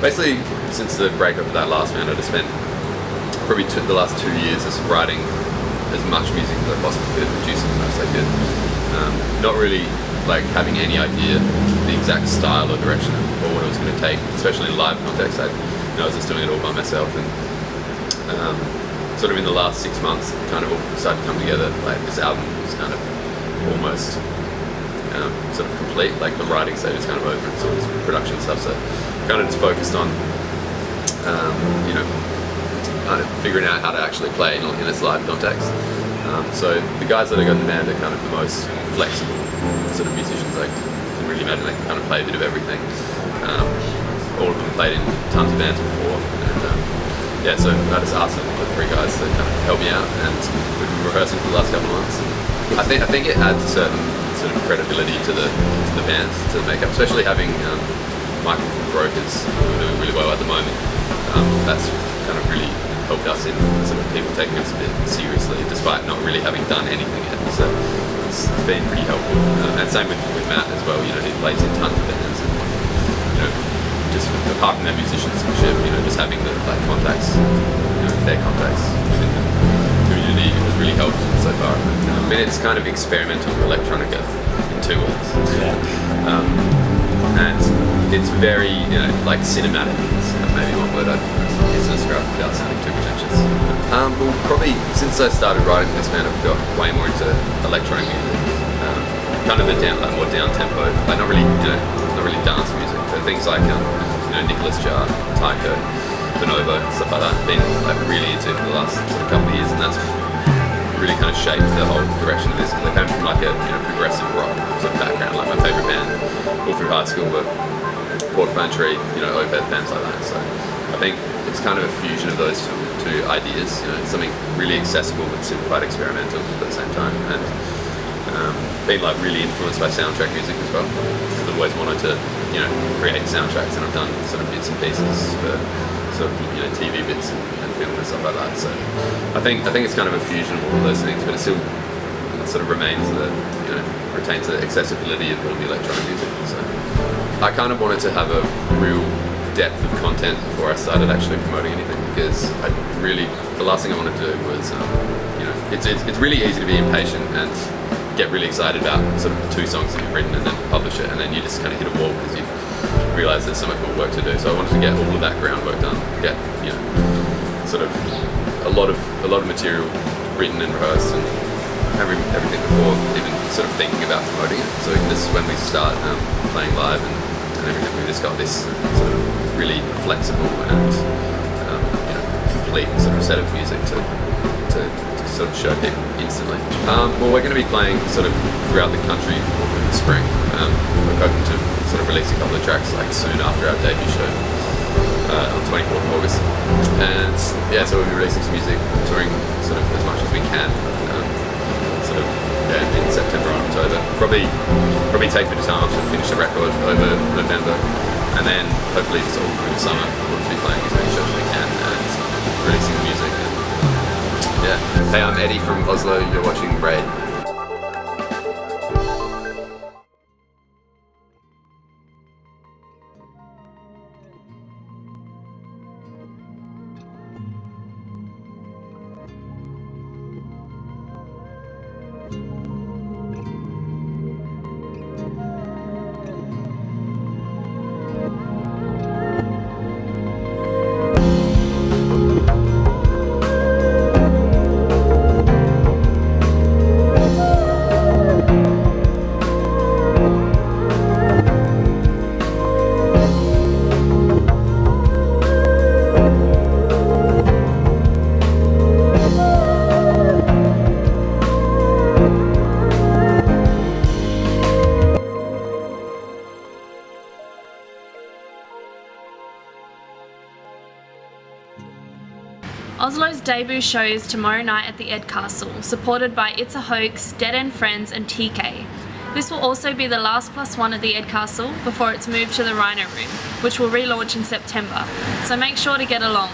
basically, since the breakup of that last band, I just spent probably the last 2 years just writing as much music as I possibly could, producing as much as I could. Not really like having any idea the exact style or direction or what it was going to take, especially in live context. I was just doing it all by myself, and sort of in the last 6 months, it kind of all started to come together. Like this album was kind of almost sort of complete. Like the writing stage is kind of over, and sort of this production stuff. So kind of just focused on kind of figuring out how to actually play in this live context. So the guys that I got in the band are kind of the most flexible sort of musicians I can really imagine. They can kind of play a bit of everything. All of them played in tons of bands before, and so I just asked them, the 3 guys, to kind of help me out, and we've been rehearsing for the last couple of months. And I think it adds a certain sort of credibility to the bands, to the makeup, especially having Michael from Brokers, who are doing really well at the moment. That's kind of really helped us in sort of people taking us a bit seriously, despite not really having done anything yet. So it's been pretty helpful. And same with Matt as well. He plays in tons of bands, and just apart from their musicianship, just having the contacts, their contacts within the community has really helped so far. I mean, it's kind of experimental electronica in 2 words. Yeah. And it's very, like cinematic. It's maybe one word I'd use to describe without sounding too pretentious. Well, probably since I started writing this band, I've got way more into electronic music. Kind of more down tempo, like not really dance music, but things like Nicholas Jar, Tycho, Bonobo, stuff like that. I've been really into for the last couple of years, and that's really kind of shaped the whole direction of this. Because I came from like a progressive rock sort of background. Like my favourite band all through high school were Porcupine Tree, Opeth, bands like that. So I think it's kind of a fusion of those two ideas. It's something really accessible but super quite experimental at the same time. And been really influenced by soundtrack music as well, because I've always wanted to create soundtracks, and I've done sort of bits and pieces for sort of TV bits and film and stuff like that. So I think it's kind of a fusion of all of those things, but it still sort of retains the accessibility of all the electronic music. So I kind of wanted to have a real depth of content before I started actually promoting anything, because the last thing I wanted to do was it's really easy to be impatient and get really excited about sort of 2 songs that you've written and then publish it, and then you just kind of hit a wall because you realise there's so much more work to do. So I wanted to get all of that groundwork done, get sort of a lot of material written and rehearsed and everything before even sort of thinking about promoting it. So this is when we start playing live and everything. We've just got this sort of really flexible and complete sort of set of music to sort of show people instantly. Well, we're going to be playing sort of throughout the country in the spring. We're hoping to sort of release a couple of tracks soon after our debut show on 24th of August. And so we'll be releasing some music, touring sort of as much as we can, in September and October. Probably take a bit of time to finish the record over November, and then hopefully just all through the summer we'll be playing as many shows as we can and releasing the music. Hey, I'm Eddie from Oslo. You're watching Braid. OSLOH's debut show is tomorrow night at the Ed Castle, supported by It's a Hoax, Dead End Friends and TK. This will also be the last +1 at the Ed Castle before it's moved to the Rhino Room, which will relaunch in September, so make sure to get along.